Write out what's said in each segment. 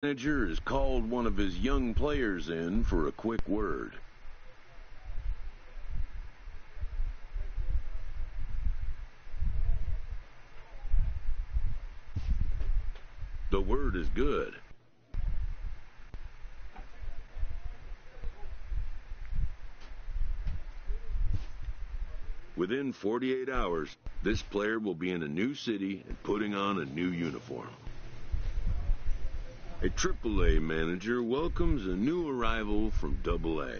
Manager has called one of his young players in for a quick word. The word is good. Within 48 hours, this player will be in a new city and putting on a new uniform. A AAA manager welcomes a new arrival from AA.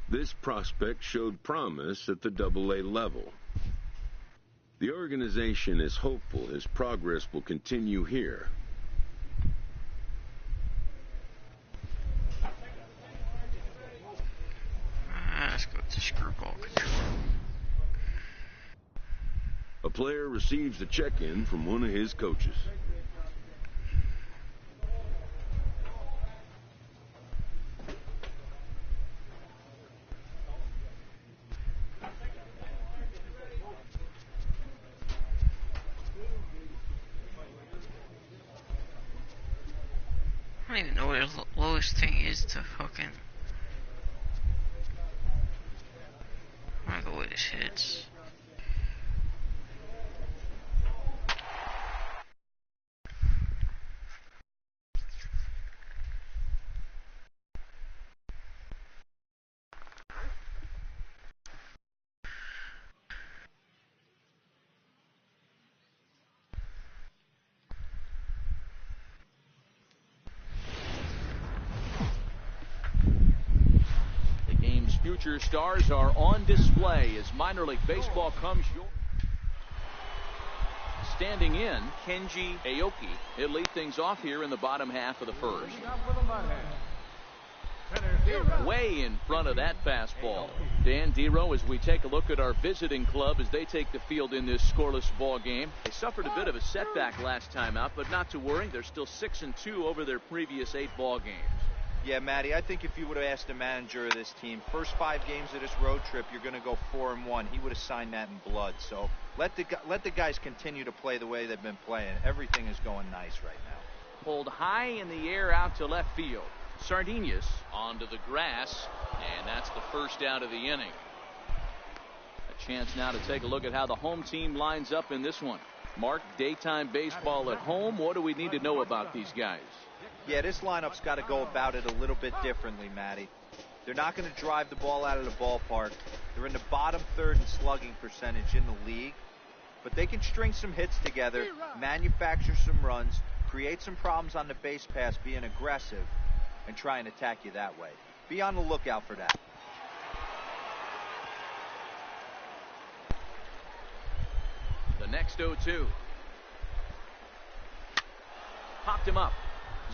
This prospect showed promise at the AA level. The organization is hopeful his progress will continue here. Let's go to screwball control. A player receives a check-in from one of his coaches. I don't even know what the lowest thing is to fucking. I'm gonna go with his hits. Future stars are on display as minor league baseball comes your standing in. Kenji Aoki. He'll lead things off here in the bottom half of the first. Way in front of that fastball. Dan Dero, as we take a look at our visiting club as they take the field in this scoreless ball game. They suffered a bit of a setback last time out, but not to worry. They're still 6-2 over their previous 8 ball games. Yeah, Matty, I think if you would have asked the manager of this team, first 5 games of this road trip, you're going to go 4-1. He would have signed that in blood. So let the guys continue to play the way they've been playing. Everything is going nice right now. Pulled high in the air out to left field. Sardinas onto the grass, and that's the first out of the inning. A chance now to take a look at how the home team lines up in this one. Mark, daytime baseball at home. What do we need to know about these guys? Yeah, this lineup's got to go about it a little bit differently, Matty. They're not going to drive the ball out of the ballpark. They're in the bottom third in slugging percentage in the league. But they can string some hits together, manufacture some runs, create some problems on the base pass, being aggressive, and try and attack you that way. Be on the lookout for that. The next 0-2. Popped him up.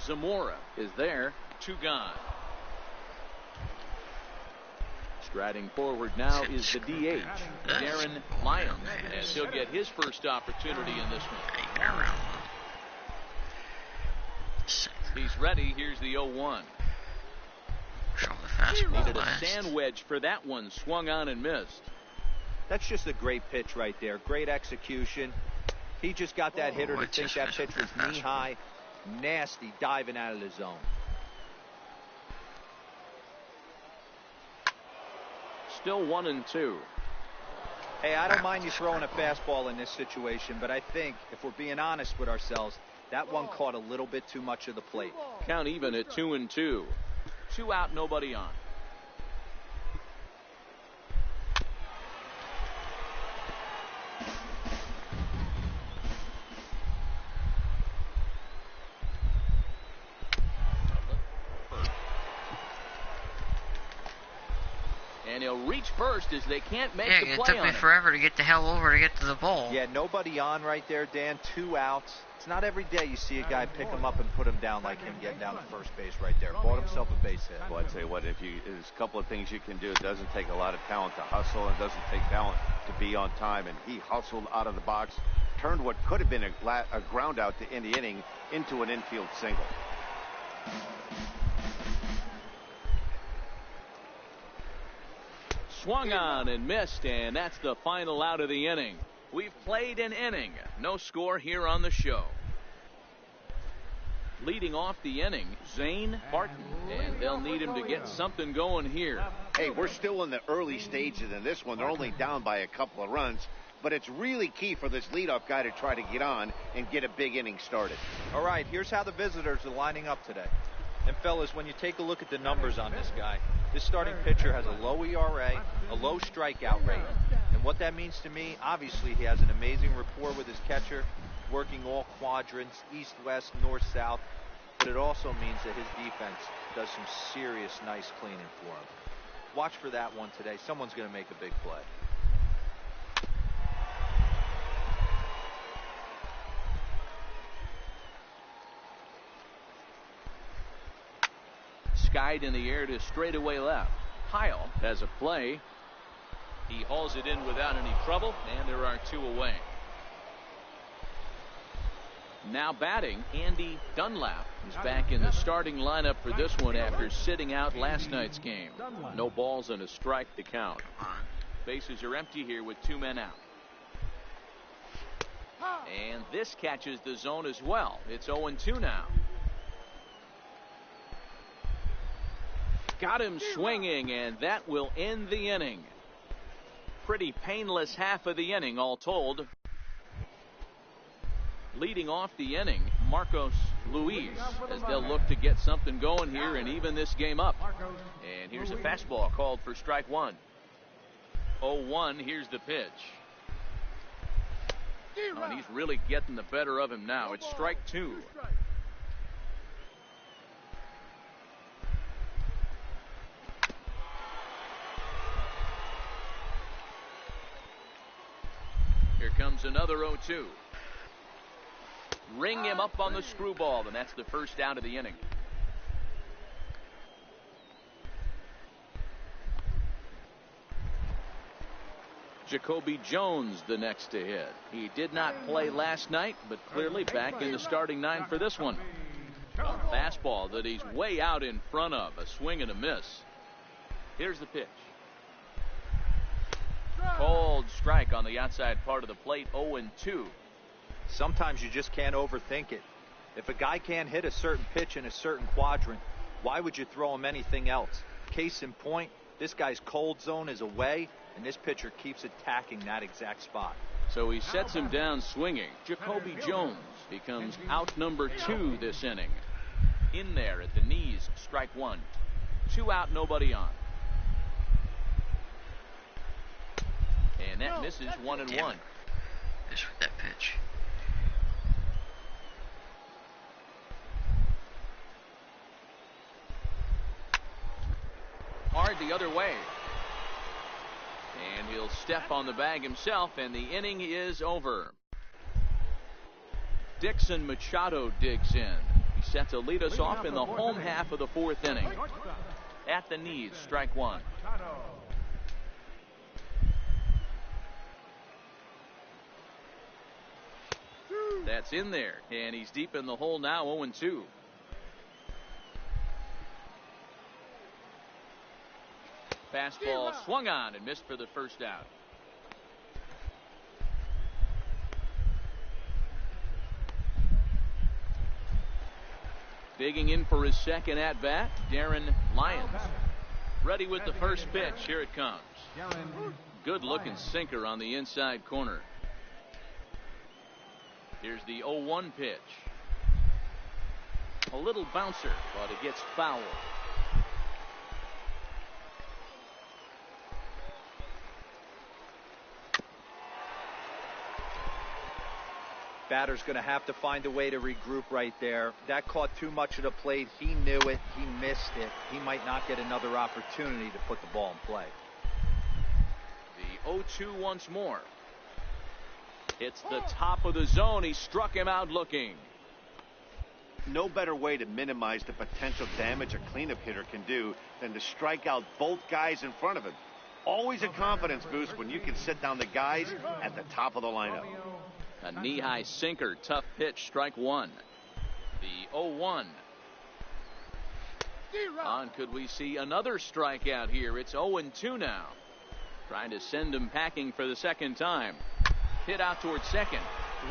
Zamora is there. 2 gone. Striding forward now is the DH, Darren Lyons, as he'll get his first opportunity in this one. He's ready. Here's the 0-1. Needed a sand wedge for that one. Swung on and missed. That's just a great pitch right there. Great execution. He just got that hitter to think that pitch was knee-high. Nasty diving out of the zone. Still 1-2. Hey, I don't mind you throwing a fastball in this situation, but I think if we're being honest with ourselves, that one caught a little bit too much of the plate. Count even at 2-2. 2 out, nobody on. And he'll reach first as they can't make the play on it. It took me forever to get the hell over to get to the ball. Yeah, nobody on right there, Dan. 2 outs. It's not every day you see a guy pick him up and put him down like him getting down to first base right there. Bought himself a base hit. Well, I'd say what, there's a couple of things you can do. It doesn't take a lot of talent to hustle. It doesn't take talent to be on time. And he hustled out of the box, turned what could have been a ground out to end the inning into an infield single. swung on and missed, and that's the final out of the inning. We've played an inning. No score here on the show. Leading off the inning, Zane Barton, and they'll need him to get something going here. Hey, we're still in the early stages in this one. They're only down by a couple of runs, but it's really key for this leadoff guy to try to get on and get a big inning started. All right, here's how the visitors are lining up today. And fellas, when you take a look at the numbers on this guy, this starting pitcher has a low ERA, a low strikeout rate. And what that means to me, obviously he has an amazing rapport with his catcher, working all quadrants, east, west, north, south. But it also means that his defense does some serious nice cleaning for him. Watch for that one today. Someone's going to make a big play. Skied in the air to straightaway left. Heil has a play. He hauls it in without any trouble, and there are two away. Now batting, Andy Dunlap is back in the starting lineup for this one after sitting out last night's game. No balls and a strike to count. Bases are empty here with two men out. And this catches the zone as well. It's 0-2 now. Got him swinging, and that will end the inning. Pretty painless half of the inning all told. Leading off the inning, Marcos Luis, as they'll look to get something going here and even this game up. And here's a fastball called for strike one. 0-1, here's the pitch. Oh, and he's really getting the better of him now. It's strike two. Here comes another 0-2. Ring him up on the screwball, and that's the first out of the inning. Jacoby Jones the next to hit. He did not play last night, but clearly back in the starting nine for this one. A fastball that he's way out in front of. A swing and a miss. Here's the pitch. Cold strike on the outside part of the plate. 0-2. Sometimes you just can't overthink it. If a guy can't hit a certain pitch in a certain quadrant, why would you throw him anything else? Case in point, this guy's cold zone is away, and this pitcher keeps attacking that exact spot. So he sets him down swinging. Jacoby Jones becomes out number 2 this inning. In there at the knees, strike one. 2 out, nobody on. And that misses 1-1. Missed with that pitch. Hard the other way. And he'll step on the bag himself, and the inning is over. Dixon Machado digs in. He set to lead us off in the home half of the 4th inning. At the knees, strike one. That's in there, and he's deep in the hole now, 0-2. Fastball swung on and missed for the first out. Digging in for his second at bat, Darren Lyons. Ready with the first pitch. Here it comes. Good looking sinker on the inside corner. Here's the 0-1 pitch. A little bouncer, but it gets fouled. Batter's going to have to find a way to regroup right there. That caught too much of the plate. He knew it. He missed it. He might not get another opportunity to put the ball in play. The 0-2 once more. It's the top of the zone. He struck him out looking. No better way to minimize the potential damage a cleanup hitter can do than to strike out both guys in front of him. Always a confidence boost when you can sit down the guys at the top of the lineup. A knee-high sinker, tough pitch, strike one. The 0-1. On, could we see another strikeout here? It's 0-2 now. Trying to send him packing for the second time. Hit out towards second.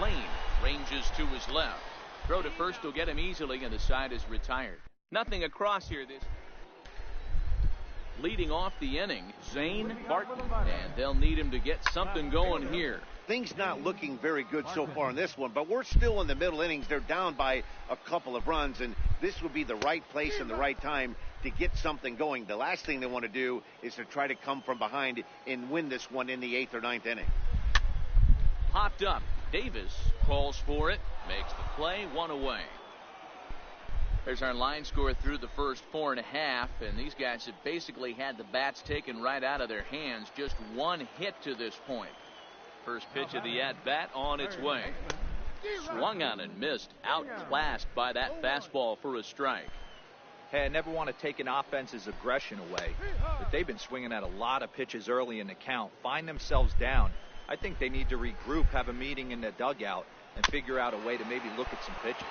Lane ranges to his left. Throw to first will get him easily, and the side is retired. Nothing across here. This leading off the inning, Zane Martin, and they'll need him to get something going here. Things not looking very good so far in this one, but we're still in the middle innings. They're down by a couple of runs, and this would be the right place and the right time to get something going. The last thing they want to do is to try to come from behind and win this one in the 8th or 9th inning. Popped up. Davis calls for it, makes the play, 1 away. There's our line score through the first 4.5, and these guys have basically had the bats taken right out of their hands. Just one hit to this point. First pitch of the at-bat on its way. Swung on and missed. Outclassed by that fastball for a strike. Hey, I never want to take an offense's aggression away, but they've been swinging at a lot of pitches early in the count. Find themselves down. I think they need to regroup, have a meeting in the dugout, and figure out a way to maybe look at some pitches.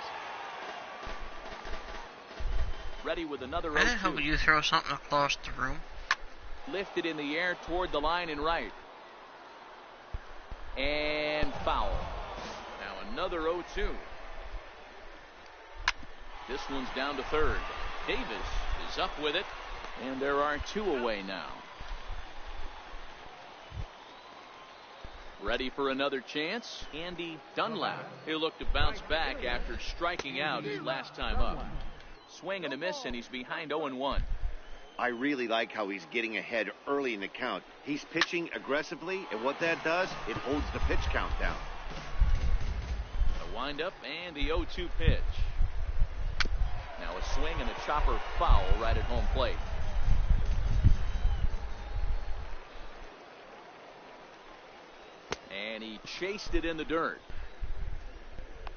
Ready with another 0-2. Why the hell would you throw something across the room? Lifted in the air toward the line and right. And foul. Now another 0-2. This one's down to third. Davis is up with it, and there are 2 away now. Ready for another chance, Andy Dunlap. He'll look to bounce back after striking out his last time up. Swing and a miss, and he's behind 0-1. I really like how he's getting ahead early in the count. He's pitching aggressively, and what that does, it holds the pitch count down. A windup and the 0-2 pitch. Now a swing and a chopper foul right at home plate. And he chased it in the dirt.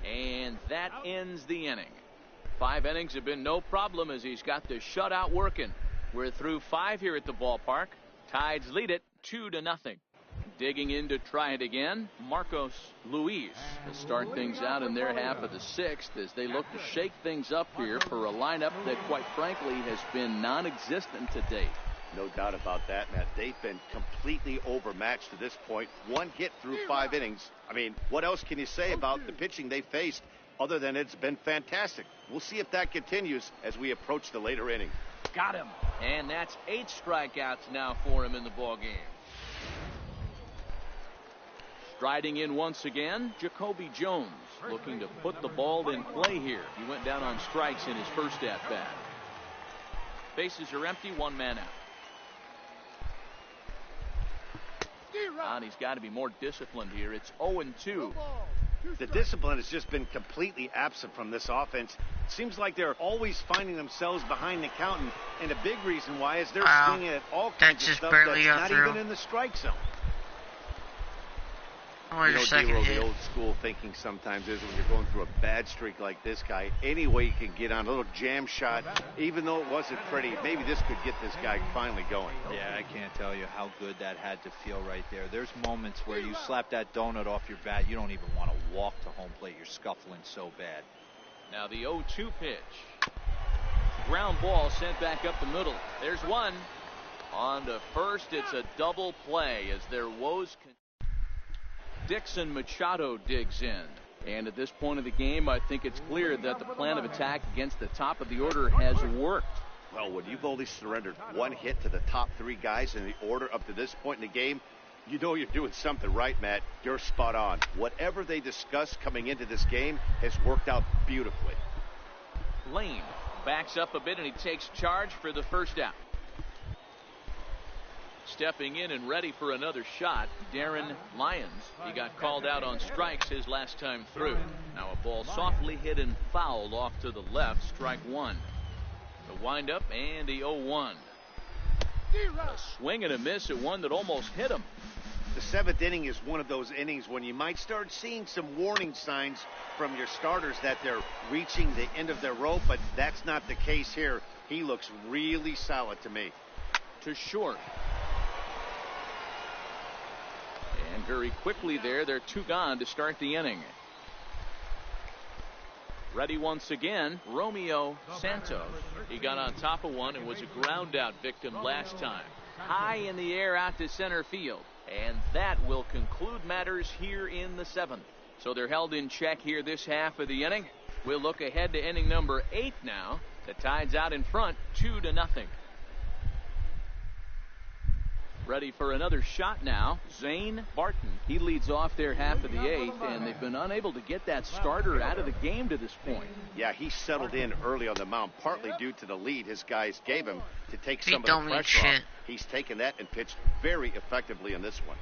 And that ends the inning. 5 innings have been no problem as he's got the shutout working. We're through 5 here at the ballpark. Tides lead it 2-0. Digging in to try it again, Marcos Luis to start things out in their half of the 6th as they look to shake things up here for a lineup that quite frankly has been non-existent to date. No doubt about that, Matt. They've been completely overmatched to this point. 1 hit through 5 innings. I mean, what else can you say about the pitching they faced other than it's been fantastic? We'll see if that continues as we approach the later innings. Got him. And that's 8 strikeouts now for him in the ballgame. Striding in once again, Jacoby Jones looking to put the ball in play here. He went down on strikes in his first at-bat. Bases are empty, 1 man out. And he's got to be more disciplined here. It's 0-2. The discipline has just been completely absent from this offense. It seems like they're always finding themselves behind the count, and a big reason why is they're swinging at all kinds of stuff that's not even in the strike zone. Dero, the old school thinking sometimes is when you're going through a bad streak like this guy, any way you can get on a little jam shot, even though it wasn't pretty, maybe this could get this guy finally going. Yeah, I can't tell you how good that had to feel right there. There's moments where you slap that donut off your bat, you don't even want to walk to home plate. You're scuffling so bad. Now the 0-2 pitch. Ground ball sent back up the middle. There's one. On to first, it's a double play as their woes continue. Dixon Machado digs in. And at this point of the game, I think it's clear that the plan of attack against the top of the order has worked. Well, when you've only surrendered 1 hit to the top 3 guys in the order up to this point in the game, you know you're doing something right, Matt. You're spot on. Whatever they discussed coming into this game has worked out beautifully. Lane backs up a bit and he takes charge for the first out. Stepping in and ready for another shot, Darren Lyons. He got called out on strikes his last time through. Now a ball softly hit and fouled off to the left, strike 1. The windup and the 0-1. A swing and a miss at one that almost hit him. The 7th inning is one of those innings when you might start seeing some warning signs from your starters that they're reaching the end of their rope, but that's not the case here. He looks really solid to me. To short. And very quickly there, they're 2 gone to start the inning. Ready once again, Romeo Santos. He got on top of one and was a ground out victim last time. high in the air out to center field. And that will conclude matters here in the 7th. So they're held in check here this half of the inning. We'll look ahead to inning number 8 now. The Tide's out in front 2-0. Ready for another shot now. Zane Barton. He leads off their half of the 8th, and they've been unable to get that starter out of the game to this point. Yeah, he settled in early on the mound, partly due to the lead his guys gave him to take some of the pressure off. He's taken that and pitched very effectively in this one.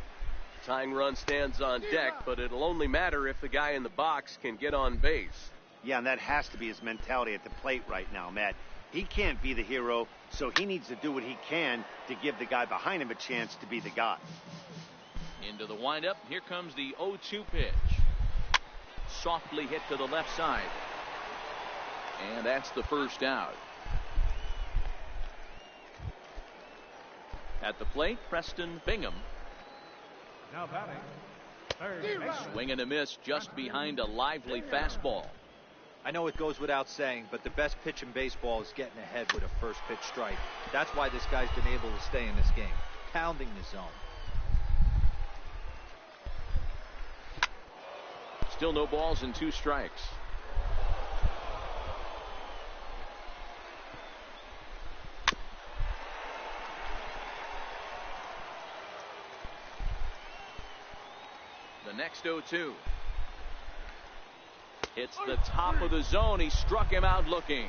Tying run stands on deck, but it'll only matter if the guy in the box can get on base. Yeah, and that has to be his mentality at the plate right now, Matt. He can't be the hero, so he needs to do what he can to give the guy behind him a chance to be the guy. Into the windup. Here comes the 0-2 pitch. Softly hit to the left side. And that's the first out. At the plate, Preston Bingham. Now batting. Swing and a miss just behind a lively fastball. I know it goes without saying, but the best pitch in baseball is getting ahead with a first pitch strike. That's why this guy's been able to stay in this game, pounding the zone. Still no balls and 2 strikes. The next 0-2. Hits the top of the zone. He struck him out looking.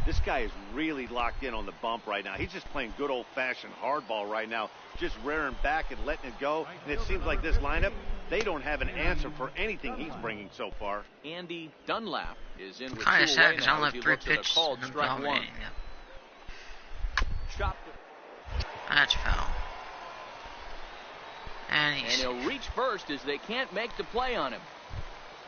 This guy is really locked in on the bump right now. He's just playing good old-fashioned hardball right now, just rearing back and letting it go. And it seems like this lineup, they don't have an answer for anything he's bringing so far. Andy Dunlap is in with 2 Kind of sad away because now I only as he have 3 looks at a pitches. called I'm strike 1. dominating it. Chopped. That's foul. And And he's he'll reach first as they can't make the play on him.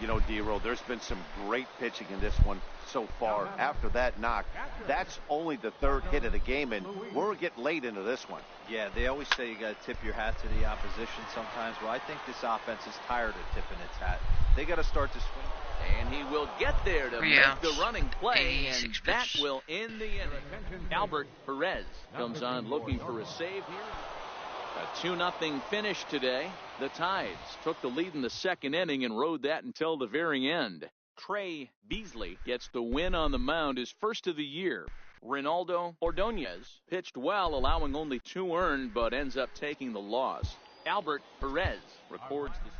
You know, D-Roll, there's been some great pitching in this one so far. After that knock, that's only the 3rd hit of the game, and we're getting late into this one. Yeah, they always say you got to tip your hat to the opposition sometimes. Well, I think this offense is tired of tipping its hat. They got to start to swing. And he will get there to make the running play, and that will end the inning. Albert Perez comes on looking for a save here. A 2-0 finish today. The Tides took the lead in the 2nd inning and rode that until the very end. Trey Beasley gets the win on the mound, his first of the year. Ronaldo Ordonez pitched well, allowing only 2 earned, but ends up taking the loss. Albert Perez records the